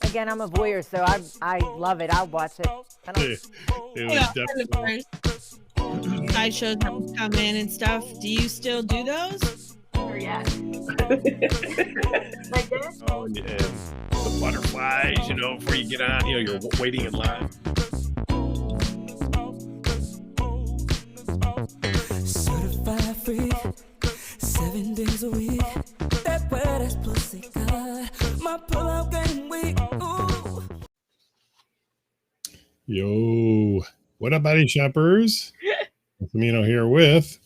Again, I'm a voyeur, so I love it. I'll watch it. It was definitely... sideshows that would come in and stuff. Do you still do those? Or yeah. Like this? Oh, and the butterflies, before you get on, you're waiting in line. Certified free, 7 days a week. That wet ass pussy got my pull-out game weak. Ooh. Yo, what up, body shoppers? Here with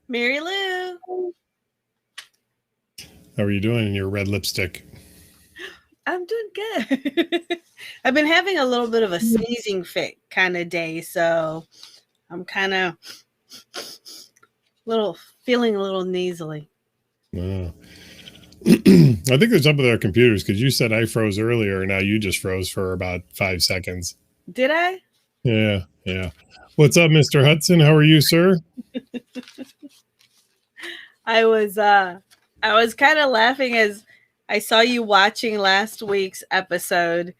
Marilu. How are you doing in your red lipstick? I'm doing good. I've been having a little bit of a sneezing fit kind of day, so I'm kind of feeling a little nasally. Wow. I think there's something with our computers because you said I froze earlier, and now you just froze for about 5 seconds. Did I? Yeah. What's up, Mr. Hudson? How are you, sir? I was kind of laughing as I saw you watching last week's episode,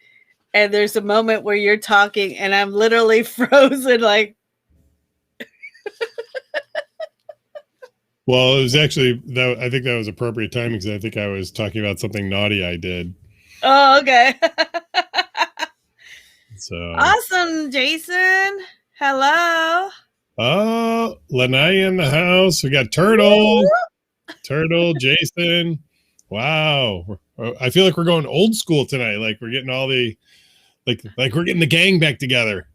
and there's a moment where you're talking, and I'm literally frozen, like. Well, it was actually I think that was appropriate timing because I think I was talking about something naughty I did. Oh, okay. So awesome, Jason. Hello. Oh, Lanai in the house. We got Turtle, Jason. Wow. I feel like we're going old school tonight. Like we're getting all the, like we're getting the gang back together.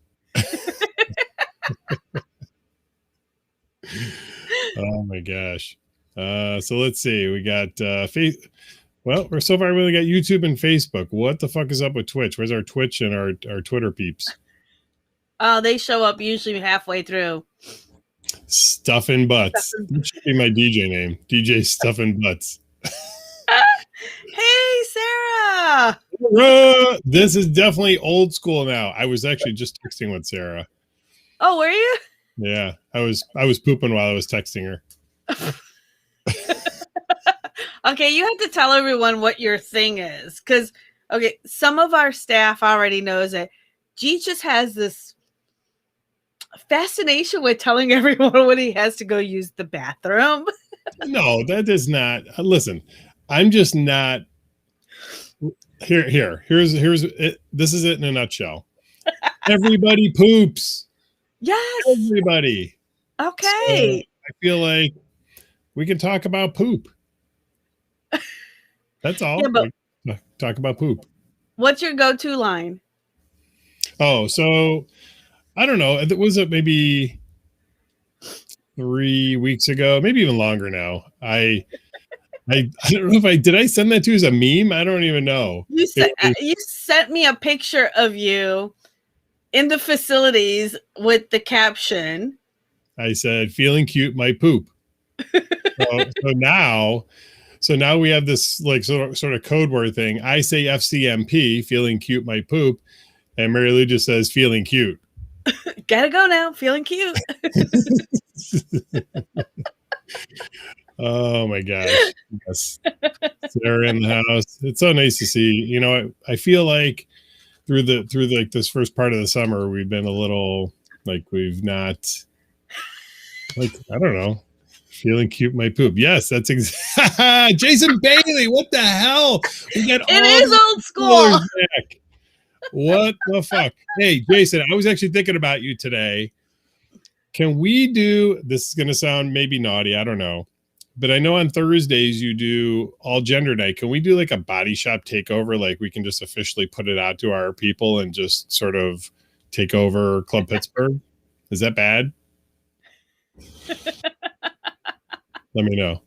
Oh my gosh. So let's see. We got well, we're so far we only got YouTube and Facebook. What the fuck is up with Twitch? Where's our Twitch and our Twitter peeps? Oh, they show up usually halfway through. Stuffin' Butts. That should be my DJ name. DJ Stuffin' Butts. Hey, Sarah. This is definitely old school now. I was actually just texting with Sarah. Oh, were you? Yeah, I was pooping while I was texting her. Okay, you have to tell everyone what your thing is. Because, okay, some of our staff already knows it. G just has this fascination with telling everyone when he has to go use the bathroom. No, that is not. Listen, I'm just not. Here's it. This is it in a nutshell. Everybody poops. Yes. Everybody. Okay. So I feel like we can talk about poop. That's all. Yeah, but talk about poop. What's your go-to line? Oh, so I don't know. Was it maybe 3 weeks ago? Maybe even longer now. I don't know if did I send that to you as a meme? I don't even know. You sent me a picture of you in the facilities with the caption. I said, feeling cute, might poop. So now we have this like sort of code word thing. I say FCMP, feeling cute, might poop. And Marilu just says, feeling cute. Gotta go now, feeling cute. Oh my gosh. Yes. Sarah in the house. It's so nice to see. I feel like through this first part of the summer, we've been a little like we've not like, I don't know, feeling cute, my poop. Yes, that's Jason Bailey. What the hell? We got it is old school. Back. What the fuck? Hey, Jason, I was actually thinking about you today. Can we do, this is going to sound maybe naughty, I don't know, but I know on Thursdays you do all gender night. Can we do like a body shop takeover? Like we can just officially put it out to our people and just sort of take over Club Pittsburgh? Is that bad? Let me know.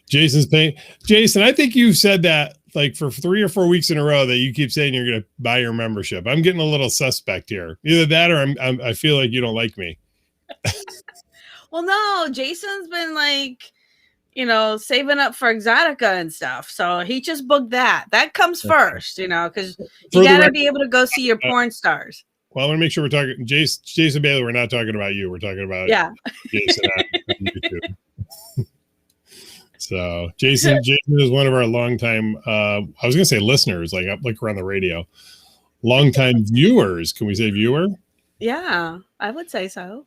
Jason's paying. Jason, I think you've said that like for 3 or 4 weeks in a row that you keep saying you're going to buy your membership. I'm getting a little suspect here. Either that or I feel like you don't like me. Well, no, Jason's been like, saving up for Exotica and stuff. So he just booked that. That comes first, because you got to be able to go see your porn stars. Well, I want to make sure we're talking Jason Bailey. We're not talking about you. We're talking about Jason on YouTube. So Jason is one of our longtime, I was going to say listeners, like around the radio, longtime viewers. Can we say viewer? Yeah, I would say so.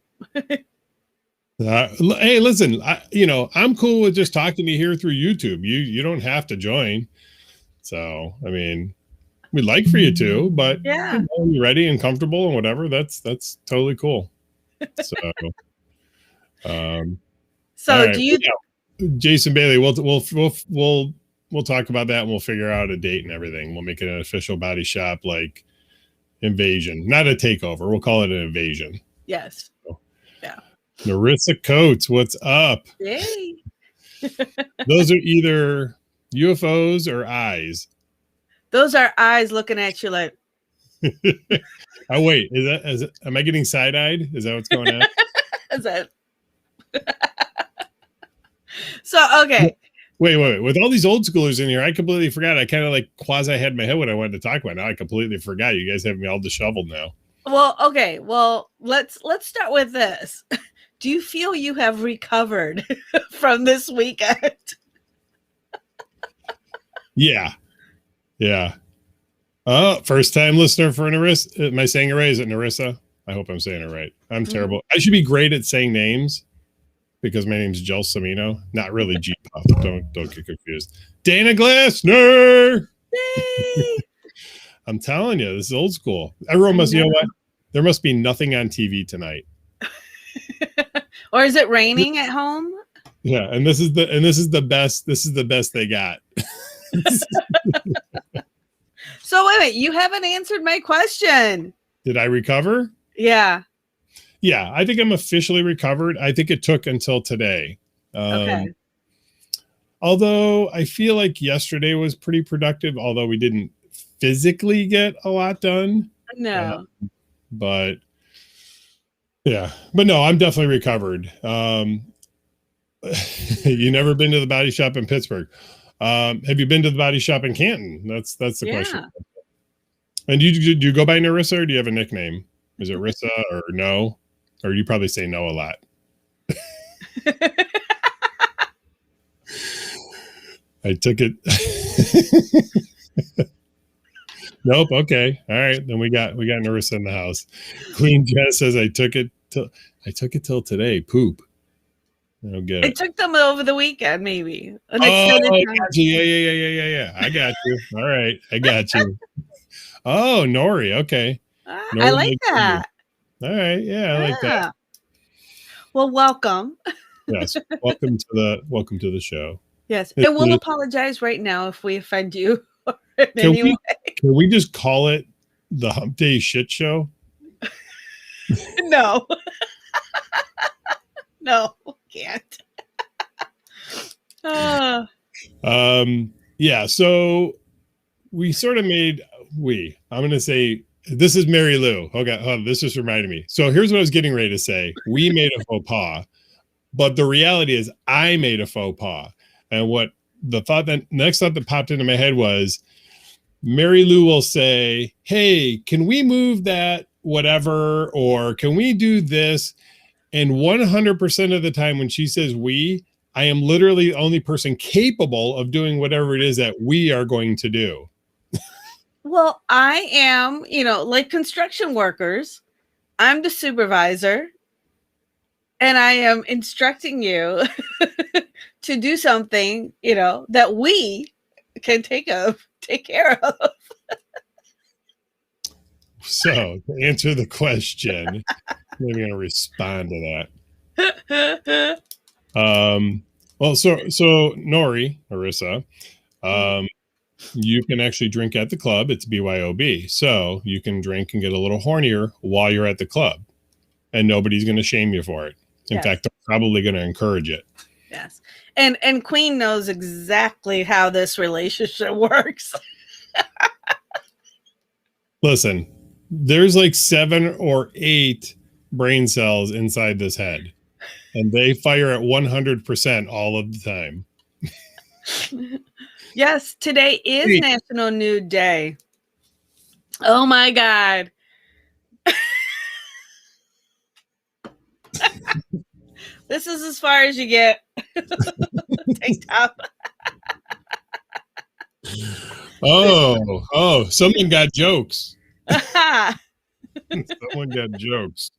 Hey, listen, I'm cool with just talking to you here through YouTube. You don't have to join. So, I mean, we'd like for you to, but Yeah. when you're ready and comfortable and whatever, that's totally cool. So, So right. do you? Jason Bailey, we'll talk about that and we'll figure out a date and everything. We'll make it an official body shop like invasion, not a takeover. We'll call it an invasion. Yes. So, yeah. Narissa Coates, what's up? Yay. Those are either UFOs or eyes. Those are eyes looking at you like. Oh wait, am I getting side-eyed? Is that what's going on? Is that? So okay. Wait. With all these old schoolers in here, I completely forgot. I kind of like quasi had in my head what I wanted to talk about. Now I completely forgot. You guys have me all disheveled now. Well, okay. Well, let's start with this. Do you feel you have recovered from this weekend? Yeah. First time listener for Narissa. Am I saying it right? Is it Narissa? I hope I'm saying it right. I'm terrible. I should be great at saying names because my name's Jill Samino. Not really G Puff. Don't get confused. Dana Glassner. I'm telling you, this is old school. Everyone must, you know what? There must be nothing on TV tonight. Or is it raining at home? Yeah, and this is the best. This is the best they got. So wait, you haven't answered my question. Did I recover? Yeah. Yeah, I think I'm officially recovered. I think it took until today. Okay. Although I feel like yesterday was pretty productive, although we didn't physically get a lot done. No. But no, I'm definitely recovered. You never been to the body shop in Pittsburgh? Have you been to the body shop in Canton? That's the question. And do you go by Narissa or do you have a nickname? Is it Rissa or no? Or you probably say no a lot. I took it. Nope. Okay. All right. Then we got Narissa in the house. Queen Jess says I took it till today. Poop. I don't get it. It took them over the weekend, maybe. Yeah. I got you. All right. I got you. Oh, Nori. Okay. Nori, I like that. All right. Yeah, I like that. Well, welcome. Yes. Welcome to the show. Yes. And we'll apologize right now if we offend you. Can we just call it the Hump Day Shit Show? No. No, can't. Yeah, so we sort of made I'm gonna say this is Marilu. Okay, this just reminded me. So here's what I was getting ready to say. We made a faux pas, but the reality is I made a faux pas. And what the next thought that popped into my head was Marilu will say, hey, can we move that whatever, or can we do this? And 100% of the time when she says we, I am literally the only person capable of doing whatever it is that we are going to do. Well, I am, like construction workers, I'm the supervisor and I am instructing you to do something, that we can take care of. So to answer the question, I'm going to respond to that. Well, so Nori, Marissa, you can actually drink at the club. It's BYOB. So you can drink and get a little hornier while you're at the club and nobody's going to shame you for it. In fact, they're probably going to encourage it. Yes. And Queen knows exactly how this relationship works. Listen, there's like 7 or 8 brain cells inside this head and they fire at 100% all of the time. Yes, today is National Nude Day. Oh my God. This is as far as you get. tank top. Oh, someone got jokes. Someone got jokes.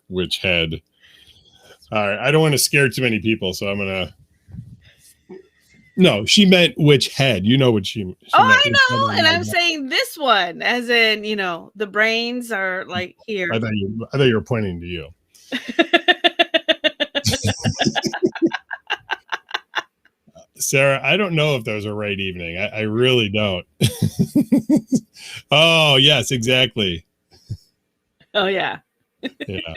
Witch head. All right. I don't want to scare too many people, so I'm going to. No, she meant witch head. You know what she meant. I know. And I'm saying this one, as in, the brains are like here. I thought you were pointing to you. Sarah, I don't know if those are right evening. I really don't. Oh, yes, exactly. Oh, yeah. Yeah.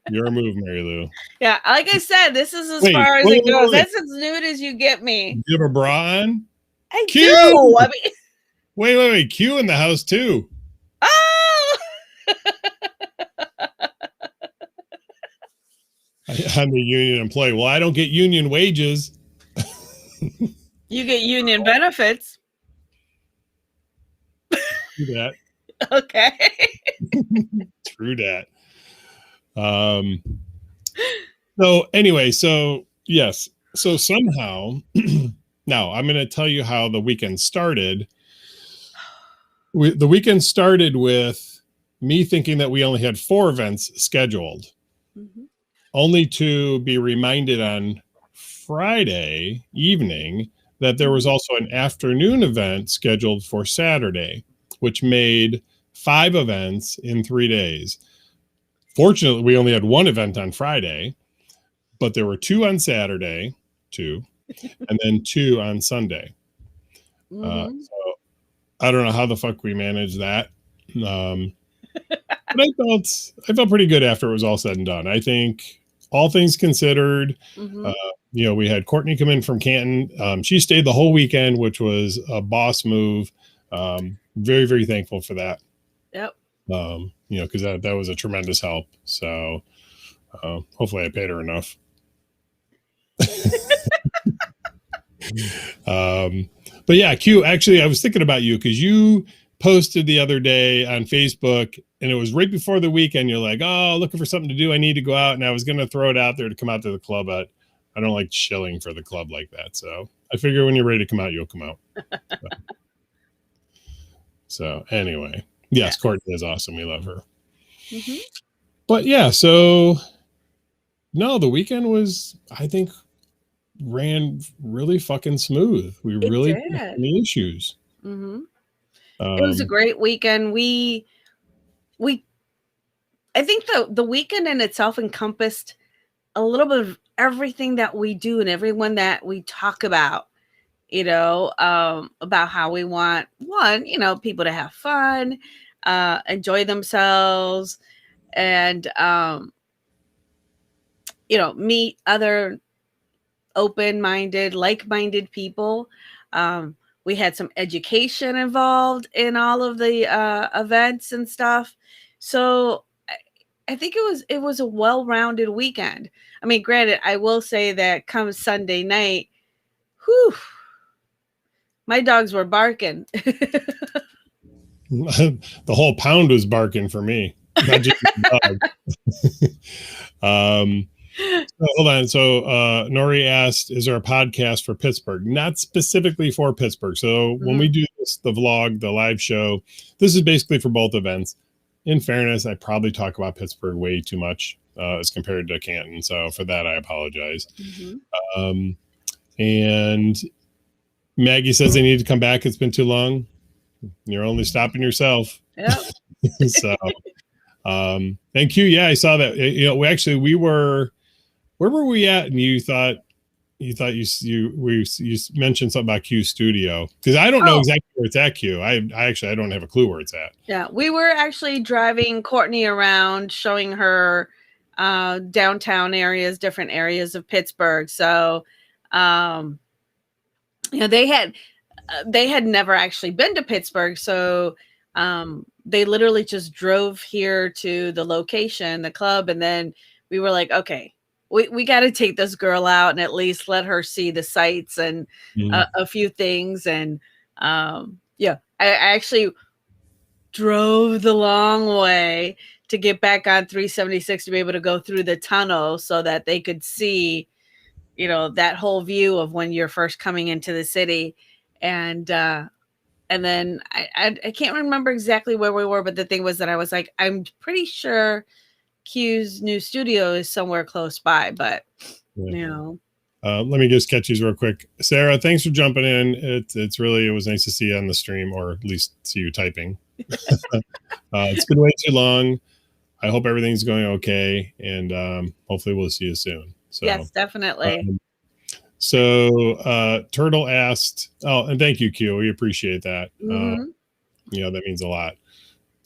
Your move, Marilu. Yeah, like I said, this is as far as it goes. That's as nude as you get me. Do you have a bra on? I Q! do. I mean... Wait. Q in the house, too. Oh! I'm a union employee. Well, I don't get union wages. You get union benefits. True that. Okay. True that. So anyway, yes. So somehow, now I'm going to tell you how the weekend started. The weekend started with me thinking that we only had 4 events scheduled, only to be reminded on Friday evening that there was also an afternoon event scheduled for Saturday, which made 5 events in 3 days. Fortunately, we only had 1 event on Friday, but there were 2 on Saturday, 2, and then 2 on Sunday. So I don't know how the fuck we managed that. But I felt pretty good after it was all said and done. I think all things considered, we had Courtney come in from Canton. She stayed the whole weekend, which was a boss move. Very, very thankful for that. Yep. Because that was a tremendous help. So hopefully I paid her enough. But yeah, Q, actually, I was thinking about you because you posted the other day on Facebook and it was right before the weekend. You're like, oh, looking for something to do. I need to go out. And I was going to throw it out there to come out to the club. But I don't like shilling for the club like that. So I figure when you're ready to come out, you'll come out. So anyway, yes, Courtney is awesome. We love her. But yeah, so no, the weekend was, I think, ran really fucking smooth. We really didn't have any issues. It was a great weekend. I think the weekend in itself encompassed a little bit of everything that we do and everyone that we talk about, about how we want people to have fun, enjoy themselves, and, meet other open-minded, like-minded people. We had some education involved in all of the events and stuff. So I think it was a well-rounded weekend. I mean, granted, I will say that come Sunday night, my dogs were barking. The whole pound was barking for me. Not just the dog. Hold on. So Nori asked, is there a podcast for Pittsburgh? Not specifically for Pittsburgh. So when we do this, the vlog, the live show, this is basically for both events. In fairness, I probably talk about Pittsburgh way too much as compared to Canton. So for that, I apologize. And Maggie says they need to come back. It's been too long. You're only stopping yourself. Yep. So thank you. Yeah, I saw that. Where were we at? And you mentioned something about Q Studio, because I don't know exactly where it's at. Q. I don't have a clue where it's at. Yeah, we were actually driving Courtney around, showing her downtown areas, different areas of Pittsburgh. So, they had never actually been to Pittsburgh, so they literally just drove here to the location, the club, and then we were like, okay, we got to take this girl out and at least let her see the sights and a few things. And I actually drove the long way to get back on 376 to be able to go through the tunnel so that they could see that whole view of when you're first coming into the city. And then I can't remember exactly where we were, but the thing was that I was like, I'm pretty sure Q's new studio is somewhere close by, but let me just catch these real quick. Sarah, thanks for jumping in. It was nice to see you on the stream, or at least see you typing. It's been way too long. I hope everything's going okay, and hopefully we'll see you soon. So, yes, definitely. Turtle asked, and thank you, Q. We appreciate that. Mm-hmm. That means a lot.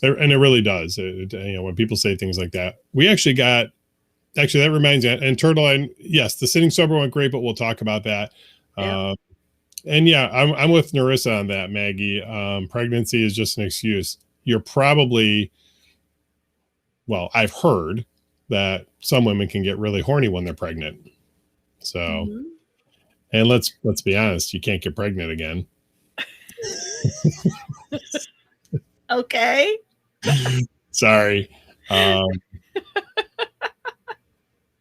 And it really does. When people say things like that, that reminds me. And Turtle, and yes, the sitting sober went great, but we'll talk about that. Yeah. And yeah, I'm with Narissa on that, Maggie. Pregnancy is just an excuse. You're probably, I've heard that some women can get really horny when they're pregnant. So, and let's be honest, you can't get pregnant again. Okay. Sorry.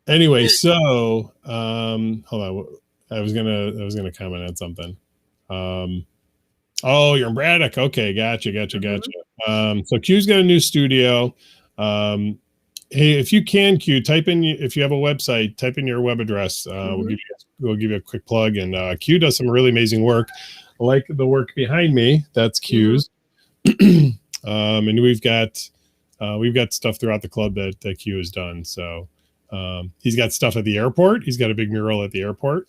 Anyway, so hold on. I was gonna comment on something. You're in Braddock. Okay, gotcha. So Q's got a new studio. Hey, if you can, Q, if you have a website, type in your web address. We'll give you a quick plug. And Q does some really amazing work, like the work behind me. That's Q's. And we've got stuff throughout the club that Q has done. So he's got stuff at the airport. He's got a big mural at the airport.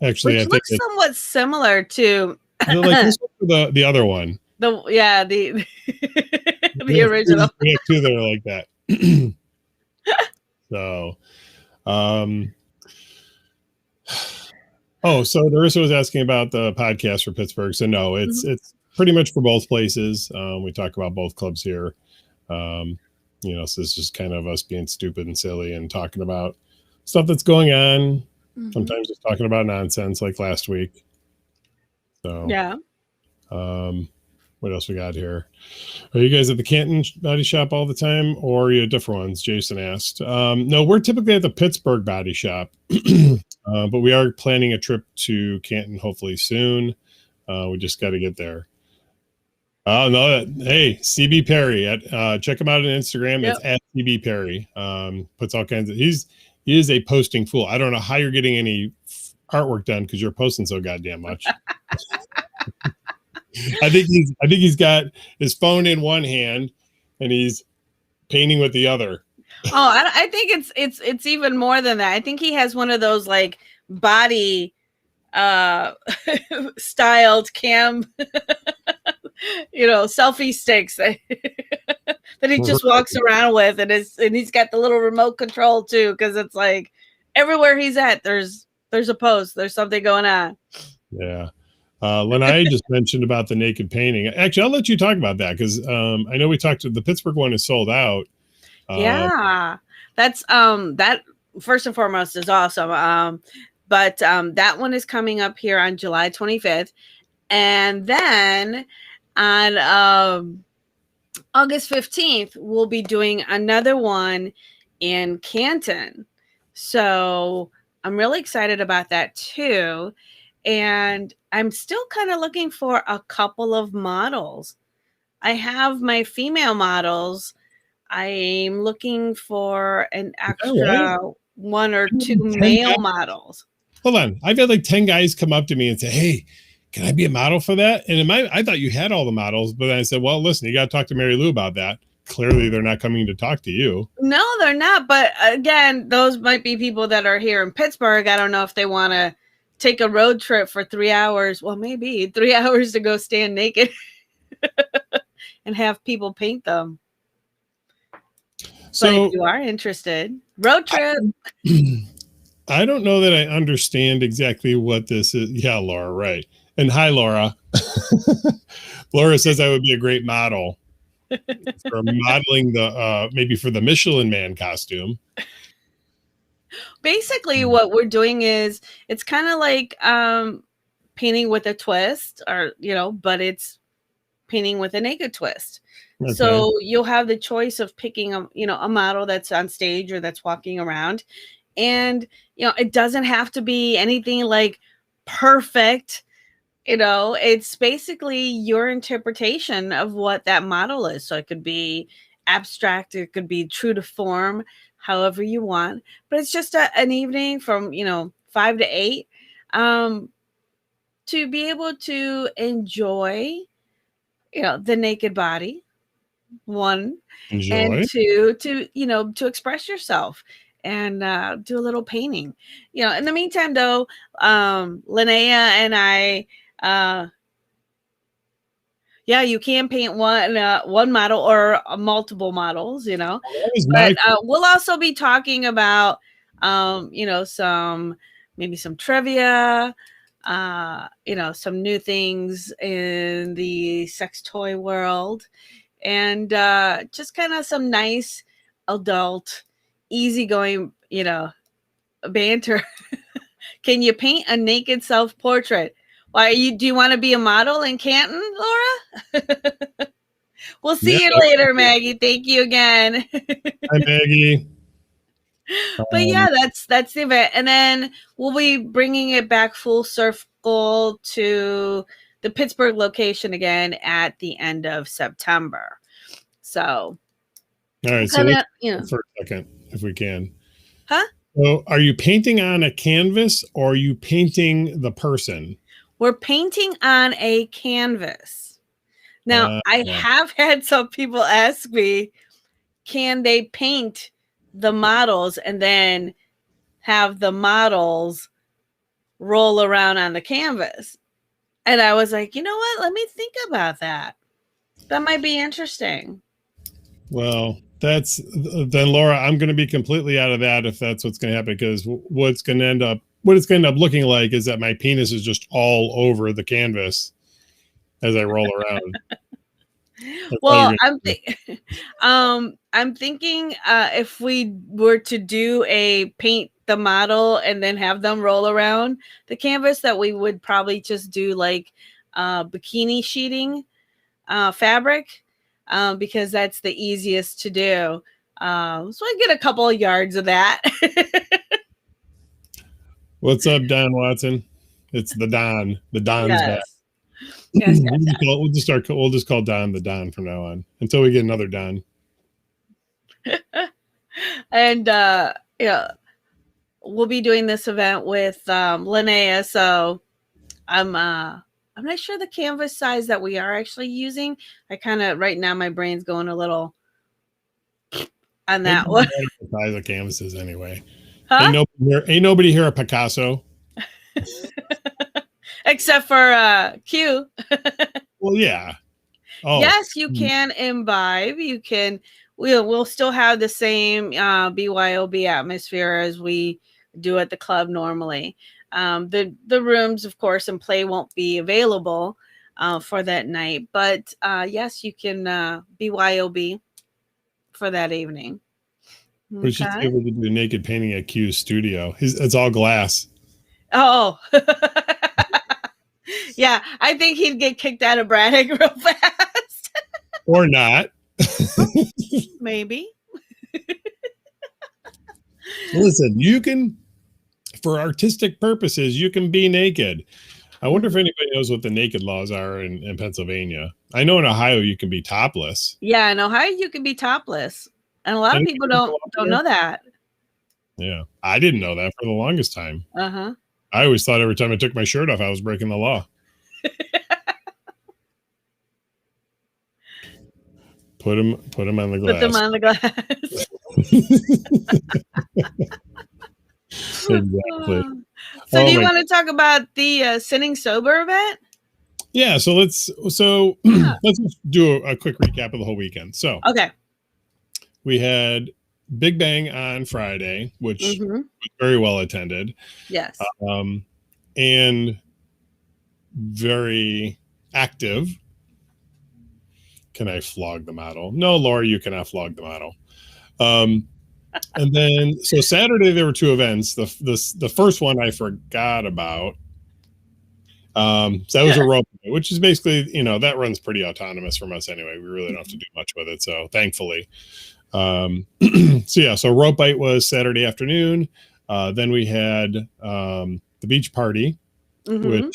Actually, which looks somewhat similar to the other one. The original. We have two that are like that. So, so Larissa was asking about the podcast for Pittsburgh. So no, it's pretty much for both places. We talk about both clubs here. So it's just kind of us being stupid and silly and talking about stuff that's going on. Sometimes just talking about nonsense like last week. So yeah. What else we got here? Are you guys at the Canton Body Shop all the time, or are you at different ones? Jason asked. No, we're typically at the Pittsburgh Body Shop, but we are planning a trip to Canton hopefully soon. We just got to get there. Oh no! Hey, CB Perry. Check him out on Instagram. Yep. It's at CB Perry. Puts all kinds of. He is a posting fool. I don't know how you're getting any artwork done because you're posting so goddamn much. I think he's got his phone in one hand and he's painting with the other. I think it's even more than that. I think he has one of those like body styled cam selfie sticks that he just walks around with, and he's got the little remote control too, because it's like everywhere he's at there's a post, there's something going on. Yeah. Lanai just mentioned about the naked painting. Actually, I'll let you talk about that because I know the Pittsburgh one is sold out. Yeah, that's that first and foremost is awesome. But that one is coming up here on July 25th, and then on August 15th we'll be doing another one in Canton. So I'm really excited about that too. And I'm still kind of looking for a couple of models. I have my female models. I'm looking for an extra one or two male models. Hold on. I've had like 10 guys come up to me and say, hey, can I be a model for that? And I thought you had all the models, but I said, well, listen, you got to talk to Marilu about that. Clearly, they're not coming to talk to you. No, they're not. But again, those might be people that are here in Pittsburgh. I don't know if they want to take a road trip for 3 hours. Well, maybe 3 hours to go stand naked and have people paint them. So but if you are interested, road trip. I don't know that I understand exactly what this is. Yeah, Laura, right. And hi, Laura. Laura says I would be a great model for modeling maybe for the Michelin Man costume. Basically, what we're doing is it's kind of like painting with a twist, or but it's painting with a naked twist. Okay. So you'll have the choice of picking a model that's on stage or that's walking around, And, it doesn't have to be anything like perfect. It's basically your interpretation of what that model is. So it could be abstract, it could be true to form, however you want. But it's just an evening from, 5 to 8 to be able to enjoy, the naked body, one, Enjoy. and two, to express yourself and do a little painting. In the meantime, though, Linnea and I, you can paint one model or multiple models, That was my but we'll also be talking about, maybe some trivia, some new things in the sex toy world, and just kind of some nice adult, easygoing, banter. Can you paint a naked self-portrait? Do you want to be a model in Canton, Laura? We'll see you later, Maggie. Thank you again. Hi, Maggie. But yeah, that's the event. And then we'll be bringing it back full circle to the Pittsburgh location again at the end of September. So, all right. So let's for a second, if we can. Huh? So are you painting on a canvas or are you painting the person? We're painting on a canvas. Now, I have had some people ask me, can they paint the models and then have the models roll around on the canvas? And I was like, you know what? Let me think about that. That might be interesting. Well, then Laura, I'm going to be completely out of that if that's what's going to happen, because what it's going to end up looking like is that my penis is just all over the canvas as I roll around. Well, I'm thinking if we were to do a paint the model and then have them roll around the canvas, that we would probably just do like bikini sheeting fabric, because that's the easiest to do. So I get a couple of yards of that. What's up, Don Watson? It's the Don. The Don's back. Yes, We'll just call Don the Don from now on until we get another Don. And we'll be doing this event with Linnea. So I'm not sure the canvas size that we are actually using. I kind of right now my brain's going a little on that one. The size of canvases anyway. Huh? Ain't nobody here a Picasso. Except for Q. Well, yeah. Oh. Yes, you can imbibe. You can. We'll still have the same BYOB atmosphere as we do at the club normally. The rooms, of course, and play won't be available for that night. But yes, you can BYOB for that evening. We should be able to do naked painting at Q's studio. It's all glass. Oh. Yeah, I think he'd get kicked out of Braddock real fast. Or not. Maybe. Listen, you can, for artistic purposes, you can be naked. I wonder if anybody knows what the naked laws are in Pennsylvania. I know in Ohio you can be topless. Yeah, in Ohio you can be topless. And a lot of people don't know that. Yeah, I didn't know that for the longest time. Uh-huh. I always thought every time I took my shirt off, I was breaking the law. Put him on the glass. Put them on the glass. Exactly. So do you want to talk about the Sitting Sober event? Yeah, so let's just do a quick recap of the whole weekend. So okay, we had Big Bang on Friday, which was very well attended. Yes. And very active. Can I flog the model? No, Laura, you cannot flog the model. And then, so Saturday there were two events. The first one I forgot about. So that was a rope, which is basically, that runs pretty autonomous from us anyway. We really don't have to do much with it. So thankfully, so rope bite was Saturday afternoon. Then we had the beach party, Mhm.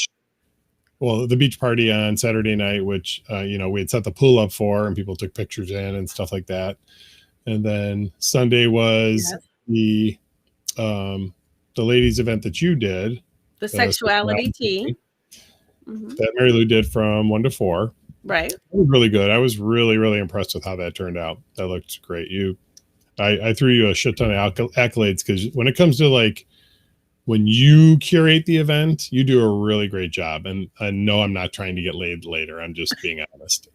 the beach party on Saturday night, which, we had set the pool up for and people took pictures in and stuff like that. And then Sunday was Yes. the ladies event that you did, The Sexuali-Tea. that Marilu did from 1 to 4. Right. It was really good. I was really, really impressed with how that turned out. That looked great. I threw you a shit ton of accolades because when it comes to like when you curate the event, you do a really great job. And I know I'm not trying to get laid later. I'm just being honest.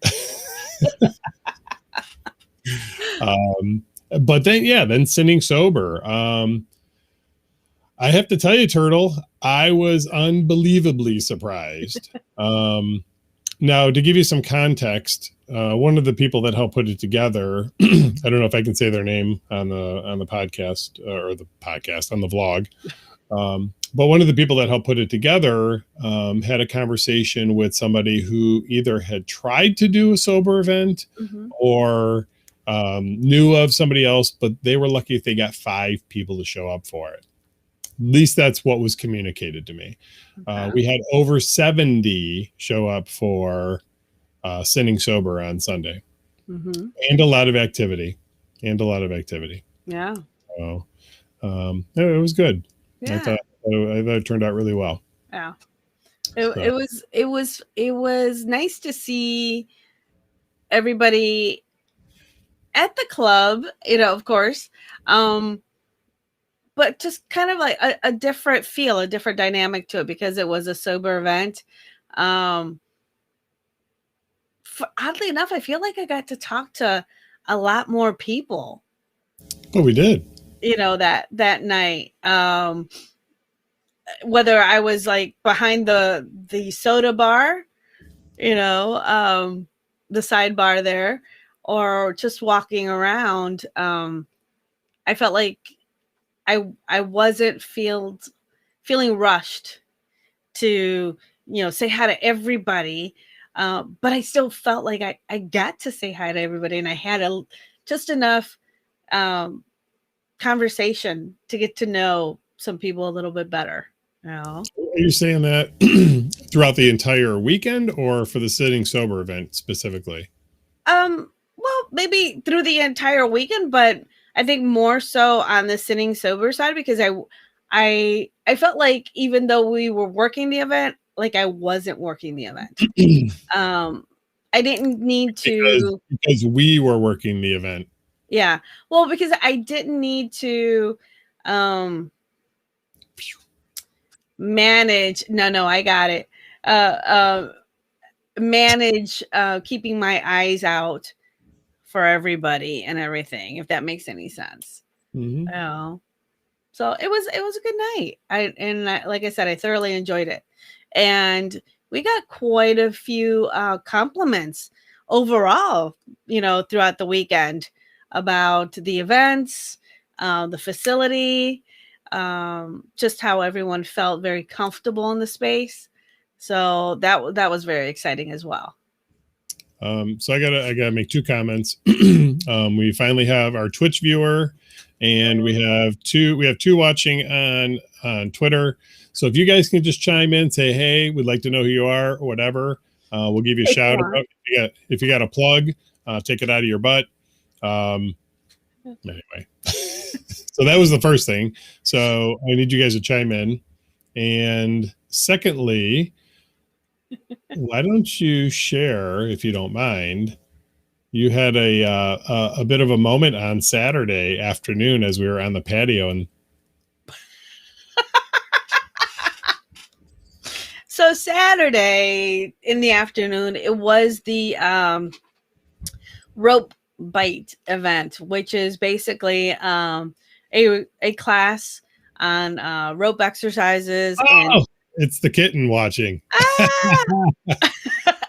But then sitting sober. I have to tell you, Turtle, I was unbelievably surprised. Now, to give you some context, one of the people that helped put it together, I don't know if I can say their name on the podcast or the podcast on the vlog, but one of the people that helped put it together had a conversation with somebody who either had tried to do a sober event or knew of somebody else, but they were lucky if they got 5 people to show up for it. At least that's what was communicated to me. We had over 70 show up for sitting sober on Sunday, and a lot of activity. Yeah. So it was good. Yeah. I thought it turned out really well. Yeah. It was nice to see everybody at the club, of course. But just kind of like a different feel, a different dynamic to it because it was a sober event. Oddly enough, I feel like I got to talk to a lot more people. Oh, we did. That night. Whether I was like behind the soda bar, the sidebar there, or just walking around, I felt like I wasn't feeling rushed to, say hi to everybody. But I still felt like I got to say hi to everybody and I had just enough conversation to get to know some people a little bit better. Are you saying that throughout the entire weekend or for the sitting sober event specifically? Well, maybe through the entire weekend, but I think more so on the sitting sober side because I felt like even though we were working the event, like I wasn't working the event. I didn't need to because we were working the event. Yeah. Well, because I didn't need to manage. No, I got it. Manage keeping my eyes out for everybody and everything, if that makes any sense. So it was a good night. Like I said, I thoroughly enjoyed it, and we got quite a few compliments overall, throughout the weekend about the events, the facility, just how everyone felt very comfortable in the space. So that was very exciting as well. So I gotta make 2 comments. We finally have our Twitch viewer, and we have two watching on Twitter. So if you guys can just chime in, say, hey, we'd like to know who you are or whatever. We'll give you a shout out. If you got a plug, take it out of your butt. Anyway, so that was the first thing. So I need you guys to chime in. And secondly, why don't you share, if you don't mind? You had a bit of a moment on Saturday afternoon as we were on the patio, and so Saturday in the afternoon, it was the rope bite event, which is basically a class on rope exercises. And it's the kitten watching.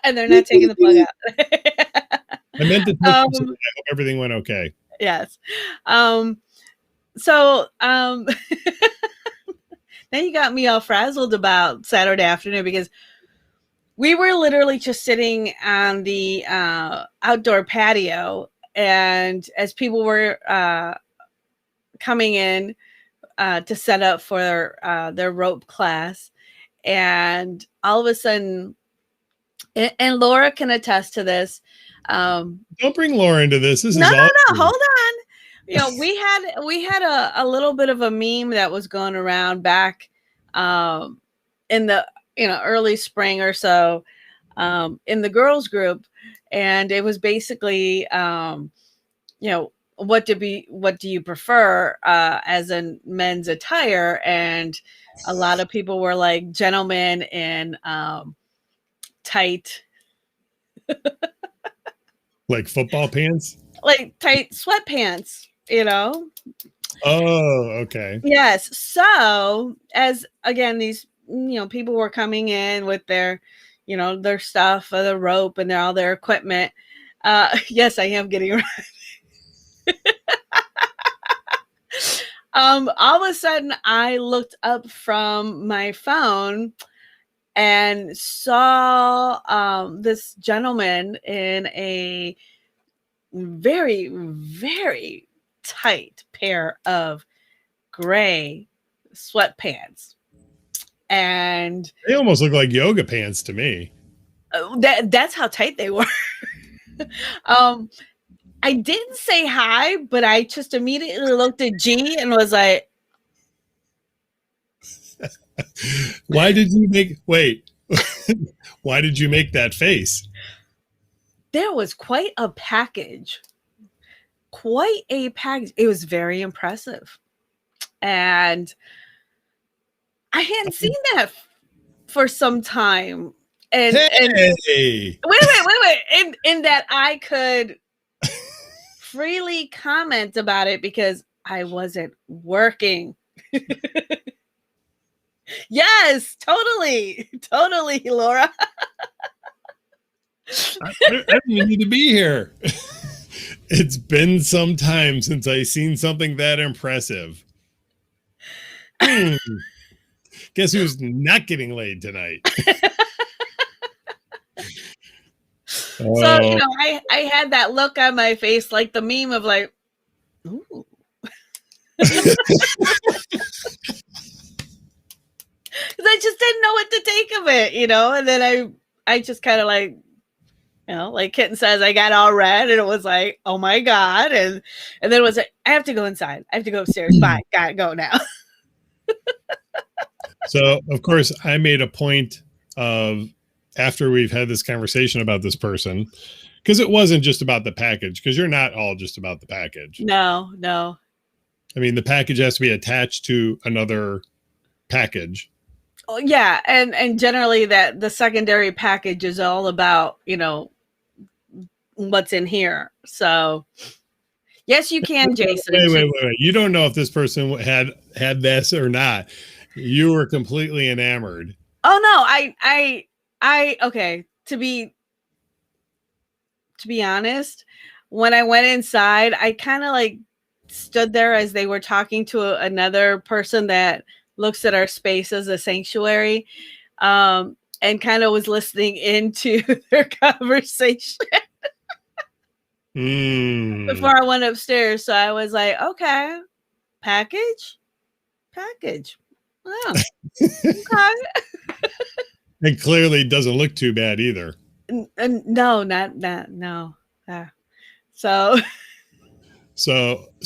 And they're not taking the plug out. I meant to I hope everything went okay. Yes. So now you got me all frazzled about Saturday afternoon because we were literally just sitting on the outdoor patio, and as people were coming in, to set up for their rope class, and all of a sudden, and Laura can attest to this. Don't bring Laura into this. This No, is no, all no. Hold on. You know, we had a little bit of a meme that was going around back in the early spring or so in the girls group, and it was basically what do you prefer as in men's attire, and a lot of people were like gentlemen in tight like football pants, like tight sweatpants, Oh, okay. Yes. So as again, these people were coming in with their their stuff, the rope and all their equipment. Yes, I am getting around. All of a sudden I looked up from my phone and saw this gentleman in a very, very tight pair of gray sweatpants. And They almost look like yoga pants to me. That's how tight they were. I didn't say hi, but I just immediately looked at G and was like, Why did you make why did you make that face? There was quite a package. It was very impressive. And I hadn't seen that for some time. And hey. wait. In that I could freely comment about it because I wasn't working. Yes, totally, Laura. I don't even need to be here. It's been some time since I seen something that impressive. Guess who's not getting laid tonight? So, I had that look on my face, like the meme of like, ooh. Because I just didn't know what to take of it, and then I just kind of like, like Kitten says, I got all red, and it was like, oh my God. And then it was like, I have to go inside. I have to go upstairs. Bye. Gotta go now. So, of course, I made a point of, after we've had this conversation about this person, because it wasn't just about the package, because you're not all just about the package. No. I mean, the package has to be attached to another package. Oh, yeah. And generally that the secondary package is all about, what's in here. So yes, you can, Jason. Wait. You don't know if this person had this or not. You were completely enamored. Oh no, I okay. To be honest, when I went inside, I kind of like stood there as they were talking to another person that looks at our space as a sanctuary, and kind of was listening into their conversation before I went upstairs. So I was like, okay, package. Oh, okay. And clearly doesn't look too bad either. No, not no. So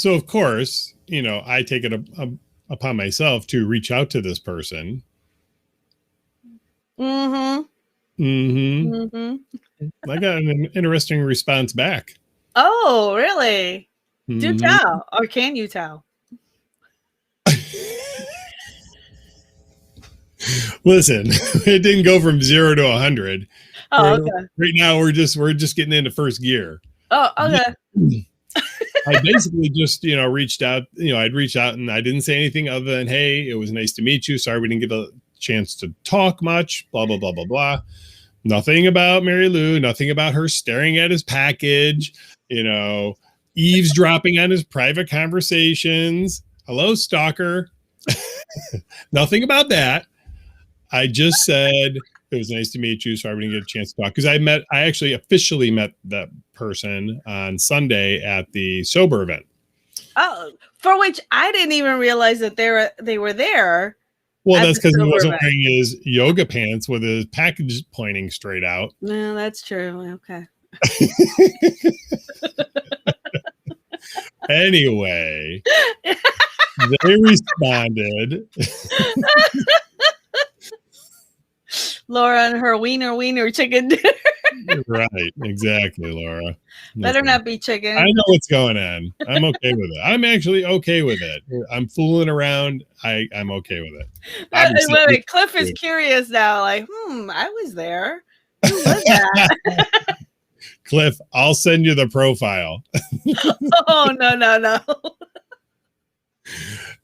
of course, I take it upon myself to reach out to this person. I got an interesting response back. Oh, really? Do tell, or can you tell? Listen, it didn't go from 0 to 100. Oh, okay. Right now we're just getting into first gear. Oh, okay. I basically just, reached out, I'd reached out and I didn't say anything other than, hey, it was nice to meet you. Sorry we didn't get a chance to talk much, blah, blah, blah, blah, blah. Nothing about Marilu, nothing about her staring at his package, eavesdropping on his private conversations. Hello, stalker. Nothing about that. I just said it was nice to meet you. Sorry we didn't get a chance to talk. Because I actually officially met that person on Sunday at the sober event. Oh, For which I didn't even realize that they were there. Well, that's because he wasn't wearing his yoga pants with his package pointing straight out. No, that's true. Okay. Anyway, they responded. Laura and her wiener chicken dinner. Right, exactly, Laura. Better not be chicken. I know what's going on. I'm okay with it. I'm actually okay with it. I'm fooling around. I'm okay with it. Wait, Cliff is curious now. Like, I was there. Who was that? Cliff, I'll send you the profile. Oh,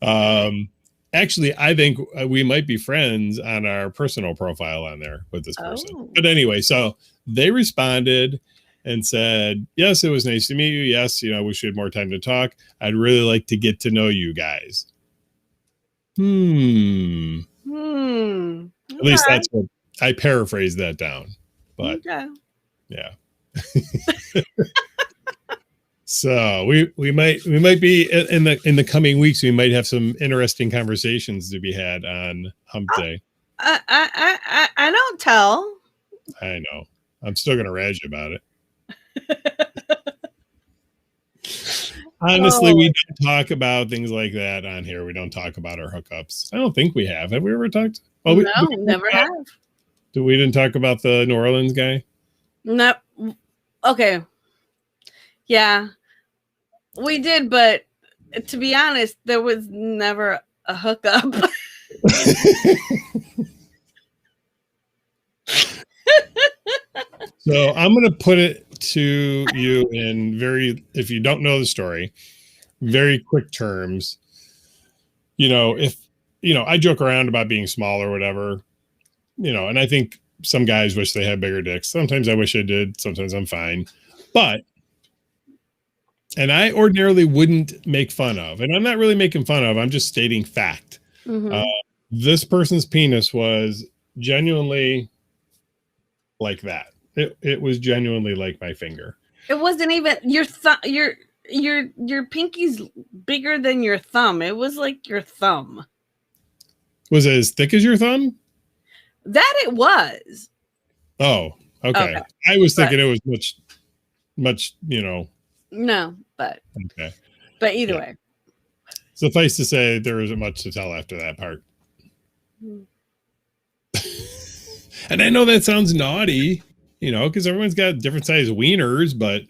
no. Actually, I think we might be friends on our personal profile on there with this person. But anyway, so they responded and said, yes, it was nice to meet you. Yes, wish we had more time to talk. I'd really like to get to know you guys. At least that's what I paraphrased that down. But yeah. So we might be in the coming weeks. We might have some interesting conversations to be had on Hump Day. I don't tell. I know. I'm still gonna rag you about it. Honestly, we don't talk about things like that on here. We don't talk about our hookups. I don't think we have. Have we ever talked? Oh, no, never have. We didn't talk about the New Orleans guy? No. Okay. Yeah, we did, but to be honest, there was never a hookup. So I'm going to put it to you in if you don't know the story, very quick terms. If I joke around about being small or whatever, and I think some guys wish they had bigger dicks. Sometimes I wish I did. Sometimes I'm fine. And I ordinarily wouldn't make fun of, and I'm not really making fun of, I'm just stating fact. This person's penis was genuinely like that. It was genuinely like my finger. It wasn't even your thumb. Your pinky's bigger than your thumb. It was like your thumb. Was it as thick as your thumb? That it was. Oh, okay. I was thinking it was much, No, but okay. But either way. Suffice to say, there isn't much to tell after that part. And I know that sounds naughty, because everyone's got different size wieners, but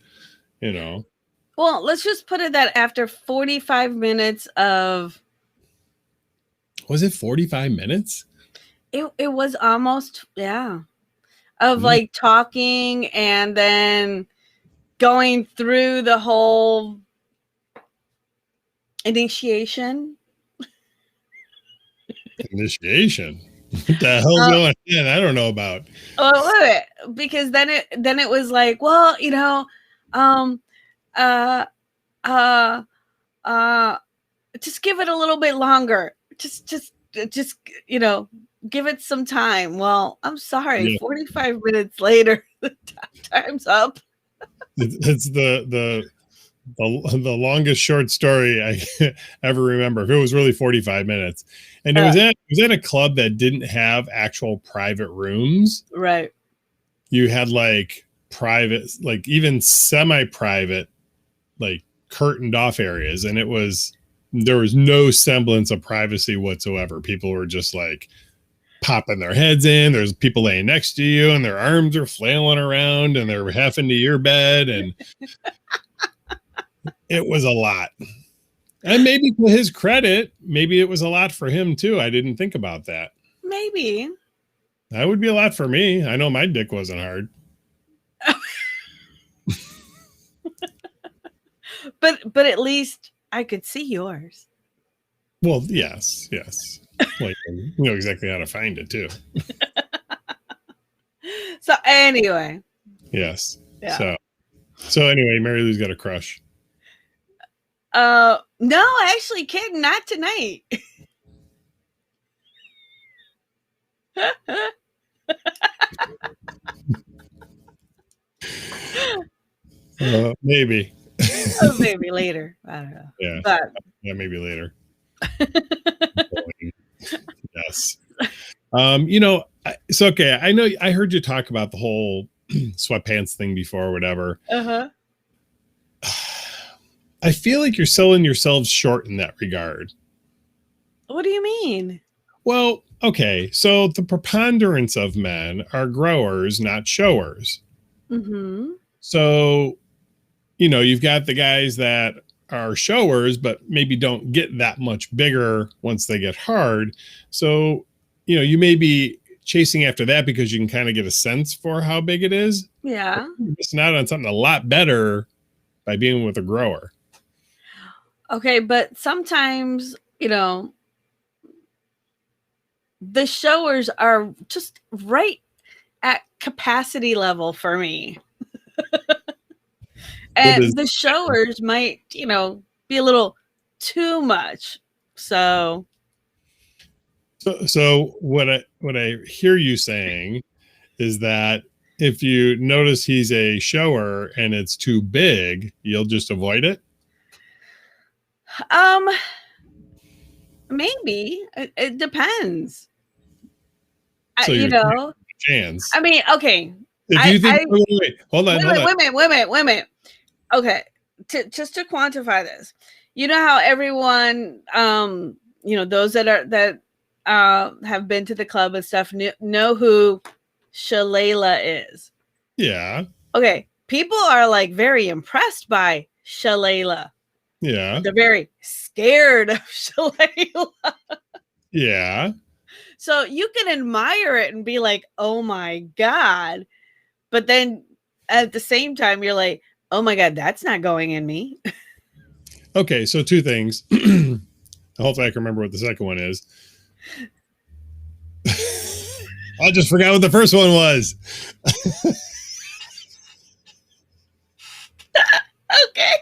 Well, let's just put it that after 45 minutes of. Was it 45 minutes? It was almost, yeah. Of like talking and then going through the whole initiation. Initiation? What the hell's going on? I don't know about. Oh, wait, because then it was like, well, just give it a little bit longer. Just give it some time. Well, I'm sorry, 45 minutes later, the time's up. It's the longest short story I ever remember. If it was really 45 minutes, and it was at a club that didn't have actual private rooms. Right. You had like private, like even semi-private, like curtained off areas, and there was no semblance of privacy whatsoever. People were just like popping their heads in. There's people laying next to you, and their arms are flailing around, and they're half into your bed, and it was a lot. And maybe to his credit, maybe it was a lot for him too. I didn't think about that. Maybe. That would be a lot for me. I know my dick wasn't hard. But at least I could see yours. Well, yes. Like, you know exactly how to find it too. So anyway. Yes. Yeah. So anyway, Marilu's got a crush. No, actually, kid, not tonight. Maybe. Oh, maybe later. I don't know. Yeah. But Yeah, maybe later. Yes. It's okay. I know I heard you talk about the whole sweatpants thing before or whatever. uh-huh. I feel like you're selling yourselves short in that regard. What do you mean? Well, okay. So the preponderance of men are growers, not showers. Mm-hmm. So, you've got the guys that are showers, but maybe don't get that much bigger once they get hard. So, you may be chasing after that because you can kind of get a sense for how big it is. Yeah. You're missing out on something a lot better by being with a grower. Okay, but sometimes, the showers are just right at capacity level for me. And the showers might, be a little too much. So what I hear you saying is that if you notice he's a shower and it's too big, you'll just avoid it. maybe it depends. So chance. I mean, okay. If you think, wait, hold on. Wait a minute. Okay, just to quantify this, you know how everyone, those that have been to the club and stuff know who Shalayla is. Yeah. Okay, people are like very impressed by Shalayla. Yeah. They're very scared of Shalayla. Yeah. So you can admire it and be like, oh my God. But then at the same time, you're like, oh my God, that's not going in me. Okay, so two things. Hopefully I can remember what the second one is. I just forgot what the first one was. Okay.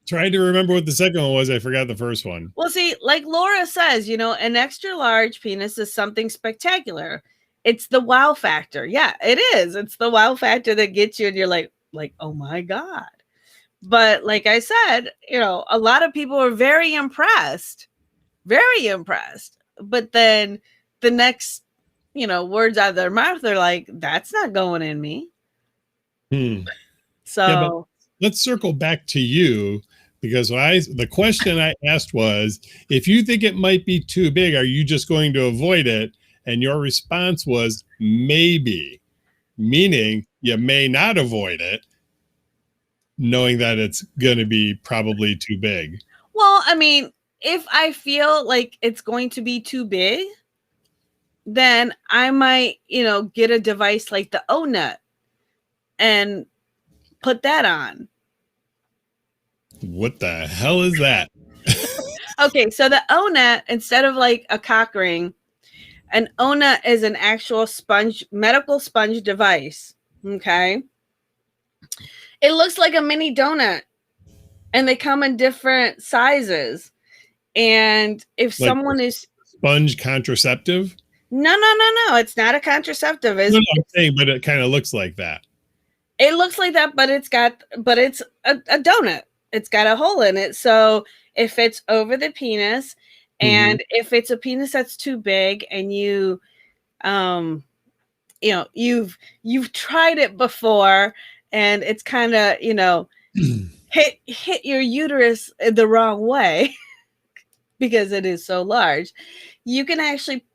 Trying to remember what the second one was. I forgot the first one. Well, see, like Laura says, an extra large penis is something spectacular. It's the wow factor. Yeah, it is. It's the wow factor that gets you and you're like, oh my God. But like I said, a lot of people are very impressed. But then the next, words out of their mouth, they're like, that's not going in me. So yeah, let's circle back to you, because the question I asked was, if you think it might be too big, are you just going to avoid it? And your response was maybe, meaning you may not avoid it, knowing that it's going to be probably too big. Well, I mean, if I feel like it's going to be too big, then I might, get a device like the O-Nut and put that on. What the hell is that? Okay, so the O-Nut, instead of like a cock ring, an O-Nut is an actual medical sponge device. Okay. It looks like a mini donut and they come in different sizes. And if like someone is sponge contraceptive? No. It's not a contraceptive. No, I'm saying, but it kind of looks like that. It looks like that, but it's a donut. It's got a hole in it. So if it's over the penis, and if it's a penis that's too big and you've tried it before and it's kind of, hit your uterus the wrong way because it is so large, you can actually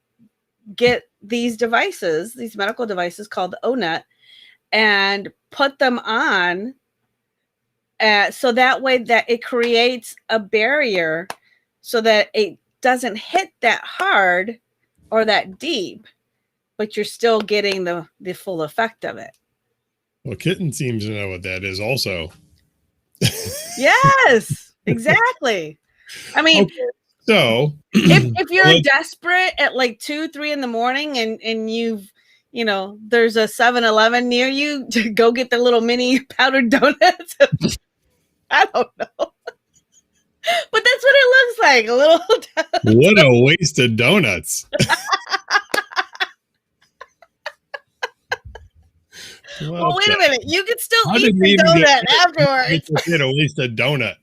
get these medical devices called the O-Nut, and put them on so that way that it creates a barrier so that it doesn't hit that hard or that deep, but you're still getting the full effect of it. Well, Kitten seems to know what that is also. Yes, exactly. I mean, okay, so if you're desperate at like 2-3 in the morning and you've, there's a 7-Eleven near you, to go get the little mini powdered donuts. I don't know. But that's what it looks like. A little. What a waste of donuts. Well, wait a minute. You can still How eat did we the even donut get afterwards. get a wasted donut?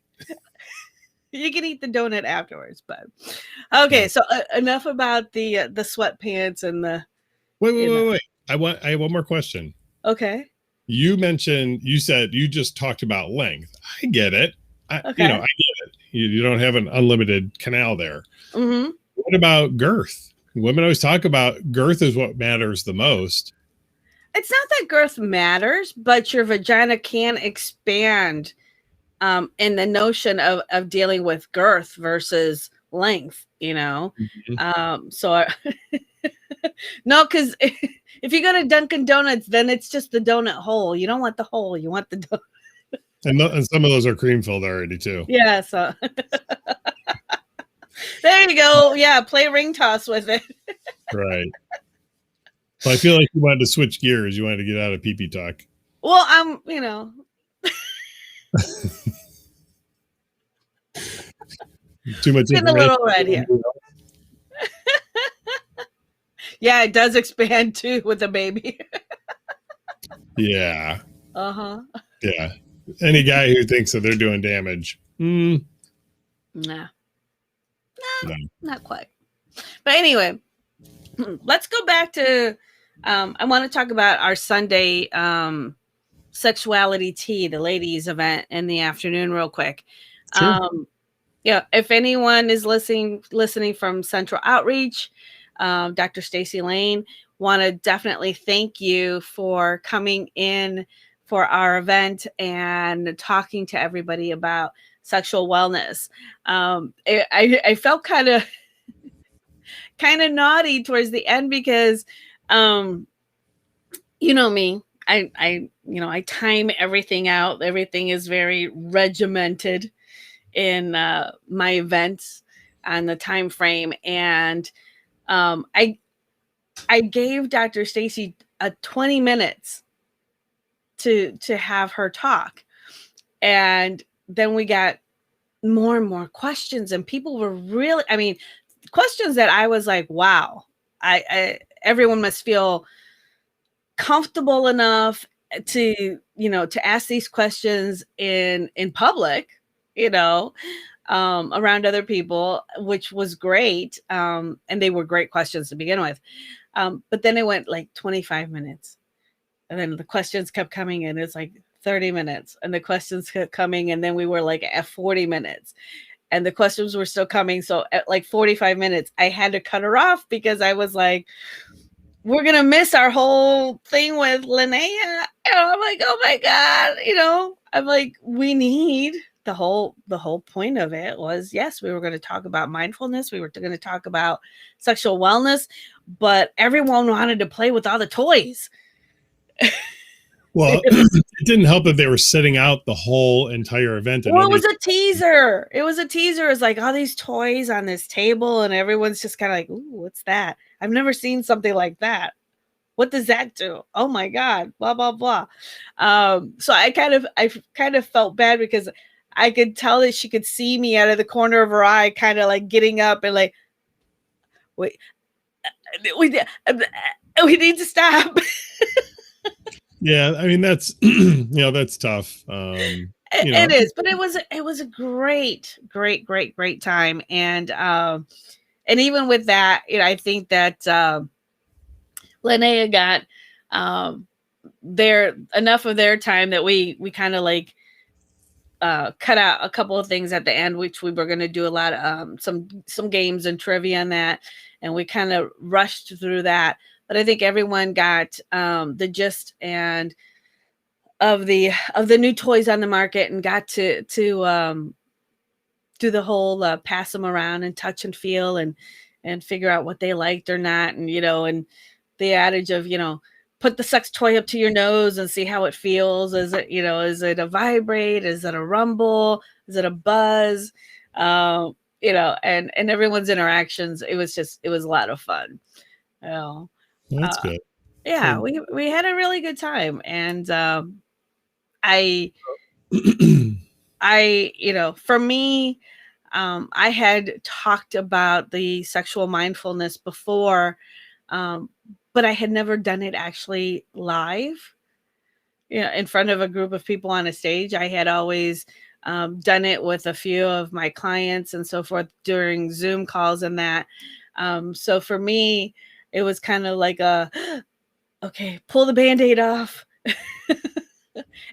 You can eat the donut afterwards, but okay. Yeah. So enough about the sweatpants and the. Wait. I have one more question. Okay. You said you just talked about length. I get it. Okay. I get it. You don't have an unlimited canal there. Mm-hmm. What about girth? Women always talk about girth is what matters the most. It's not that girth matters, but your vagina can expand in the notion of dealing with girth versus length, Mm-hmm. No, because if you go to Dunkin' Donuts, then it's just the donut hole. You don't want the hole. You want the donut. And some of those are cream filled already too. Yeah, so there you go. Yeah, play ring toss with it. Right. So I feel like you wanted to switch gears. You wanted to get out of pee-pee talk. Well, I'm, Too much getting a little red here. Yeah, it does expand too with a baby. Yeah. Uh-huh. Yeah. Any guy who thinks that they're doing damage. Nah. No. Not quite. But anyway, let's go back to I want to talk about our Sunday Sexuali-Tea, the ladies event in the afternoon real quick. Sure. Yeah, if anyone is listening from Central Outreach, Dr. Stacy Lane, want to definitely thank you for coming in for our event and talking to everybody about sexual wellness. I felt kind of naughty towards the end because you know me, I time everything out. Everything is very regimented in my events and the time frame, and I gave Dr. Stacy 20 minutes to have her talk, and then we got more and more questions, and people were really, questions that I was like, wow, everyone must feel comfortable enough to ask these questions in public, around other people, which was great. And they were great questions to begin with. But then it went like 25 minutes. And then the questions kept coming in. It's like 30 minutes. And the questions kept coming. And then we were like at 40 minutes. And the questions were still coming. So at like 45 minutes, I had to cut her off because I was like, we're going to miss our whole thing with Linnea. And I'm like, oh my God, I'm like, we need the whole point of it was, yes, we were going to talk about mindfulness. We were going to talk about sexual wellness, but everyone wanted to play with all the toys. Well, it didn't help that they were setting out the whole entire event. Well, it was a teaser. It's like all these toys on this table, and everyone's just kind of like, ooh, what's that? I've never seen something like that. What does that do? Oh my God, blah, blah, blah. So I kind of felt bad because I could tell that she could see me out of the corner of her eye, kind of like getting up and like, wait, we need to stop. Yeah, that's that's tough. It is, but it was a great time, and even with that, I think that Linnea got enough of their time that we kind of like cut out a couple of things at the end, which we were going to do a lot of some games and trivia on that, and we kind of rushed through that. But I think everyone got the gist and of the new toys on the market, and got to do the whole pass them around and touch and feel and figure out what they liked or not, and and the adage of put the sex toy up to your nose and see how it feels. Is it a vibrate? Is it a rumble? Is it a buzz? And everyone's interactions. It was a lot of fun. That's good. Yeah, we had a really good time, and for me, I had talked about the sexual mindfulness before, but I had never done it actually live. in front of a group of people on a stage. I had always done it with a few of my clients and so forth during Zoom calls and that. So for me, it was kind of like okay, pull the Band-Aid off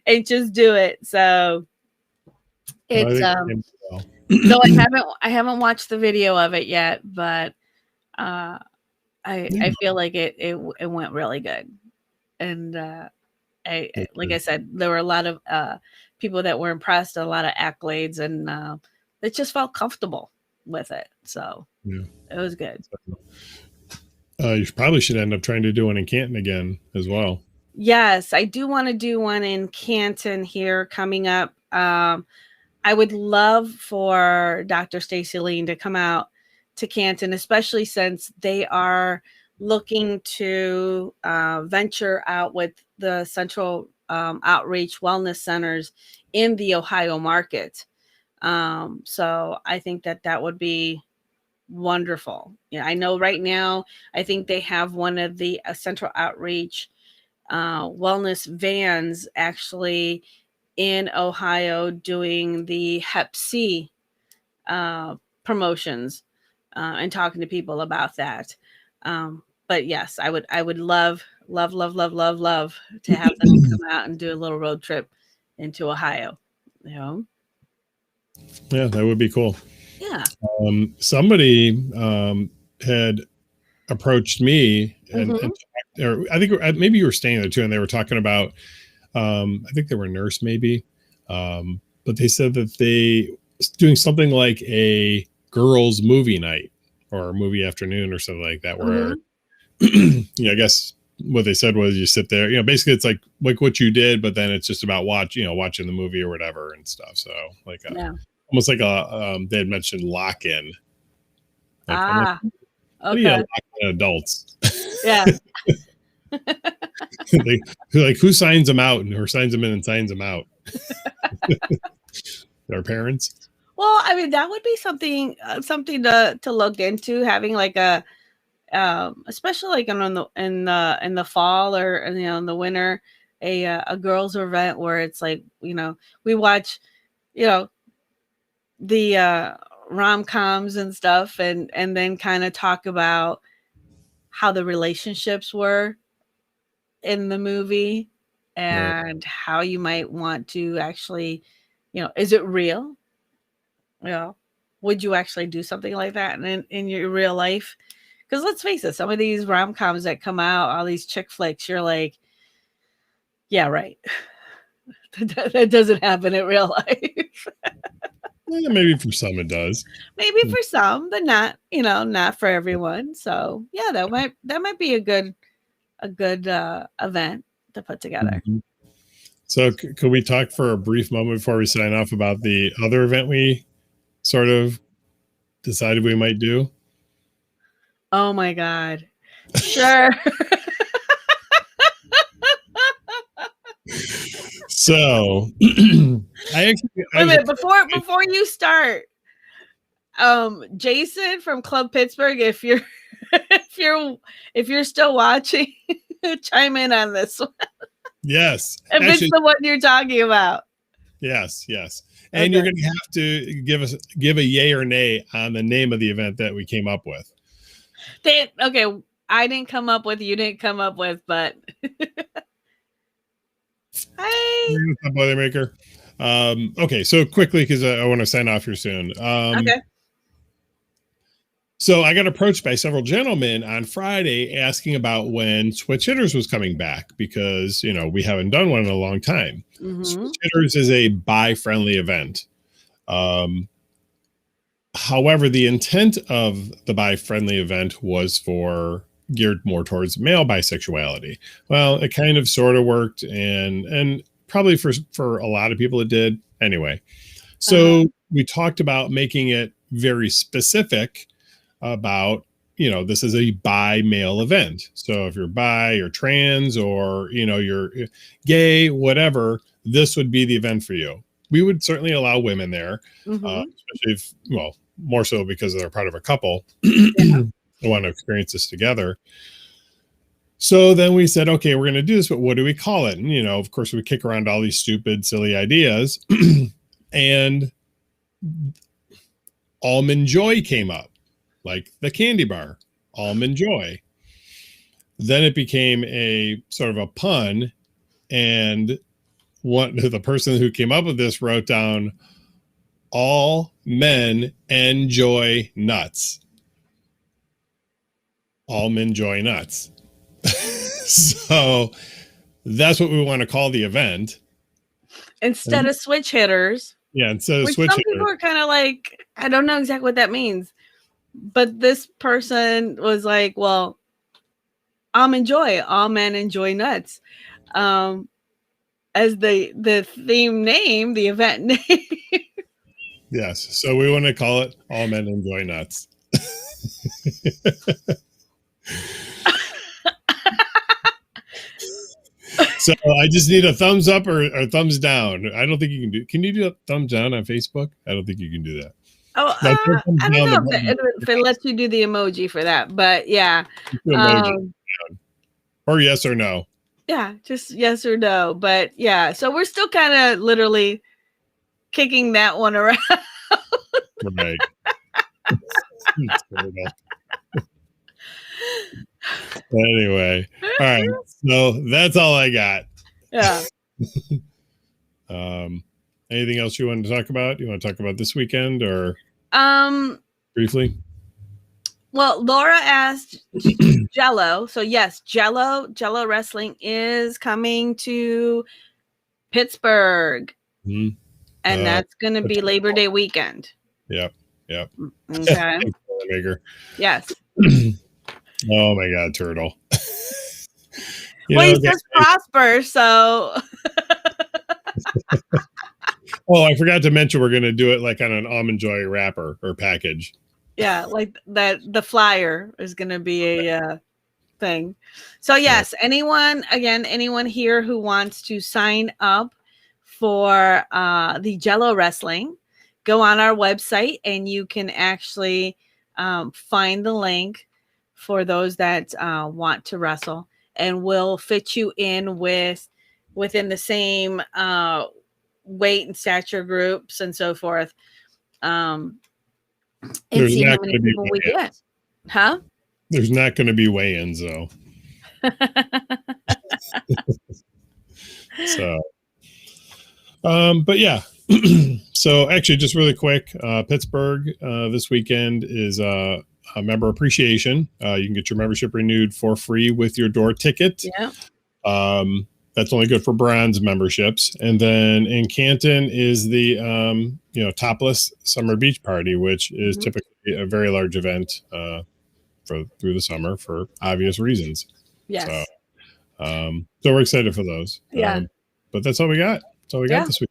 and just do it. So it's though I haven't watched the video of it yet, but I feel like it went really good. And like I said, there were a lot of people that were impressed, a lot of accolades, and it just felt comfortable with it. So it was good. You probably should end up trying to do one in Canton again as well. Yes, I do want to do one in Canton here coming up. I would love for Dr. Stacy Lean to come out to Canton, especially since they are looking to venture out with the Central Outreach Wellness Centers in the Ohio market. So I think that would be wonderful. Yeah, I know right now, I think they have one of the Central Outreach wellness vans actually in Ohio doing the Hep C promotions and talking to people about that. But yes, I would love to have them come out and do a little road trip into Ohio. Yeah, that would be cool. Yeah. Somebody had approached me and or I think maybe you were staying there too, and they were talking about I think they were a nurse maybe, but they said that they doing something like a girls movie night or a movie afternoon or something like that, where I guess what they said was you sit there, basically it's like what you did, but then it's just about watching the movie or whatever and stuff. So like almost like they had mentioned lock-in. Like, okay. Lock-in adults. Yeah. like who signs them out or signs them in and signs them out? Their parents. Well, I mean, that would be something to look into, having like a especially like in the fall or in the winter, a girls event where it's like, we watch the rom-coms and stuff and then kind of talk about how the relationships were in the movie and how you might want to actually, is it real? Would you actually do something like that in your real life? Because let's face it, some of these rom-coms that come out, all these chick flicks, you're like, yeah, right. That doesn't happen in real life. Yeah, maybe for some it does. Maybe for some, but not for everyone. So yeah, that might be a good event to put together. So could we talk for a brief moment before we sign off about the other event we sort of decided we might do? Oh my God. Sure. So wait a minute, before you start, Jason from Club Pittsburgh, if you're still watching, chime in on this one. Yes. If it's the one you're talking about. Yes. And you're going to have to give a yay or nay on the name of the event that we came up with. Okay, I didn't come up with, you didn't come up with, but hi. Boilermaker. Okay, so quickly, because I want to sign off here soon. Okay. So I got approached by several gentlemen on Friday asking about when Switch Hitters was coming back, because we haven't done one in a long time. Switch Hitters is a bi-friendly event. However, the intent of the bi-friendly event was geared more towards male bisexuality. Well, it kind of sort of worked, and probably for a lot of people it did anyway. So we talked about making it very specific about, this is a bi male event. So if you're bi or trans or, you're gay, whatever, this would be the event for you. We would certainly allow women there, especially if, more so because they're part of a couple who want to experience this together. So then we said, okay, we're going to do this, but what do we call it? And, of course, we kick around all these stupid, silly ideas. And Almond Joy came up, like the candy bar, Almond Joy. Then it became a sort of a pun. And the person who came up with this wrote down, all men enjoy nuts. All men enjoy nuts. So that's what we want to call the event. Instead of switch hitters. Yeah, instead of switch some hitters. people are kind of like, I don't know exactly what that means. But this person was like, well, all men enjoy nuts. As the theme name, the event name. Yes. So we want to call it All Men Enjoy Nuts. So I just need a thumbs up or thumbs down. I don't think you can do. Can you do a thumbs down on Facebook? I don't think you can do that. Oh, I don't know if it lets you do the emoji for that, but yeah. Or yes or no. Yeah, just yes or no. But yeah, so we're still kind of literally kicking that one around. Right. Anyway, all right. So that's all I got. Yeah. Anything else you want to talk about? You want to talk about this weekend or briefly? Well, Laura asked Jello. So yes, Jello Wrestling is coming to Pittsburgh. Mm-hmm. And that's going to be Labor Day weekend. Yep. Okay. Yes. Oh my God, Turtle. He says prosper, so. Oh, I forgot to mention we're going to do it like on an Almond Joy wrapper or package. Yeah, like that. The flyer is going to be a thing. So yes, anyone here who wants to sign up for the Jello Wrestling, go on our website and you can actually find the link for those that want to wrestle, and we'll fit you in within the same weight and stature groups and so forth. And see how many people we get. Huh? There's not going to be weigh-ins though. So, but yeah. So actually, just really quick, Pittsburgh this weekend is a member appreciation. You can get your membership renewed for free with your door ticket. Yeah. That's only good for bronze memberships. And then in Canton is the topless summer beach party, which is typically a very large event through the summer for obvious reasons. Yes. So we're excited for those. Yeah. But that's all we got. That's all we got this week.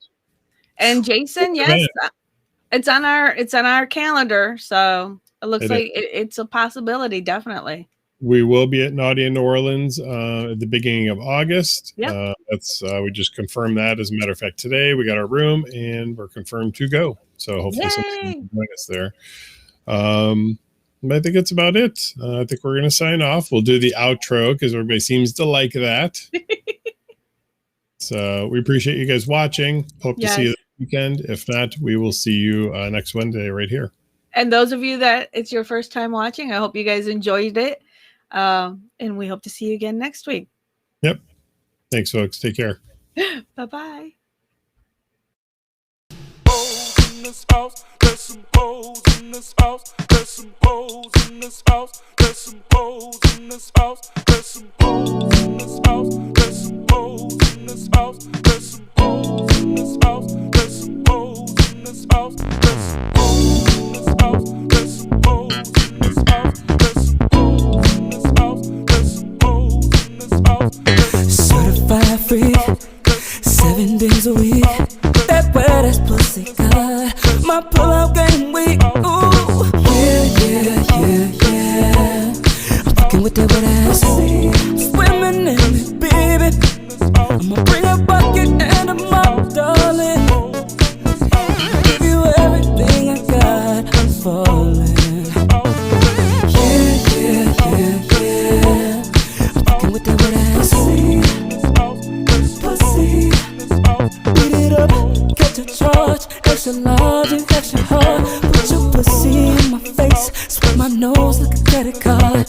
And Jason, yes, it's on our calendar, so it looks like it's a possibility, definitely. We will be at Naughty in New Orleans at the beginning of August. Yeah, we just confirmed that. As a matter of fact, today we got our room and we're confirmed to go. So hopefully somebody can join us there. I think that's about it. I think we're going to sign off. We'll do the outro because everybody seems to like that. So we appreciate you guys watching. Hope to see you this weekend. If not, we will see you next Wednesday right here. And those of you that it's your first time watching, I hope you guys enjoyed it. And we hope to see you again next week. Yep. Thanks, folks. Take care. Bye-bye. In this house, there's some hoes in this house, there's some hoes in this house, there's some hoes in this house, there's some hoes in this house, there's some hoes in this house, there's some hoes in this house, there's some hoes in this house, there's some hoes in this house, there's some hoes in this house, there's some hoes in this house, there's some hoes in this house. Certified freak, 7 days a week. That wet ass pussy good. My pull-out game weak. Ooh, yeah. I'm fucking with that wet ass. Swimming in it, baby. I'ma bring a bucket and a mop, darling. Give you everything I got. I'm falling. Yeah. I'm fucking with Put your pussy in my face, sweep my nose like a credit card.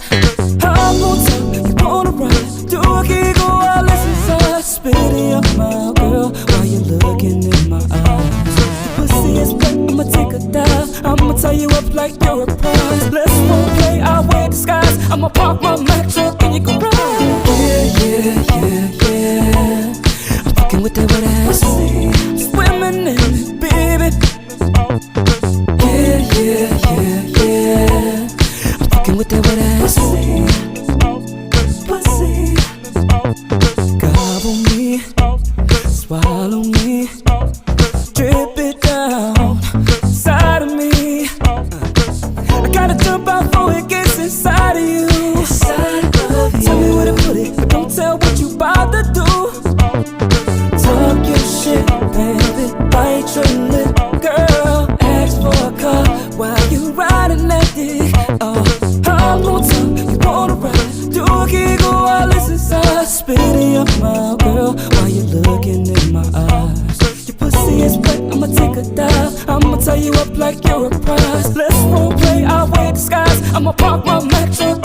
I'm on top, you wanna ride, do a giggle while listen to spit in your mouth, girl, while you looking in my eyes. Your pussy is wet, I'ma take a dive, I'ma tie you up like you're a prize. Let's role play, I'll wear disguise, I'ma park my Mac truck and you can ride. Yeah. I'm fucking with that wet ass, swimming in it, baby. Yeah. I'm fucking with that wet ass, pussy. Gobble me, swallow me, drip it down inside of me. I gotta jump out before it gets inside of you. Tell me where to put it, but don't tell what you about to do. Talk your shit, baby, bite your lip, girl. Ask for a car while you riding that dick. Oh, I'm on top, you wanna ride, do a giggle while it's inside. Spit in your mouth, girl, while you looking in my eyes. Your pussy is wet, I'ma take a dive, I'ma tie you up like you're a prize. Let's role play, I'll wear disguise, I'ma park my Mac truck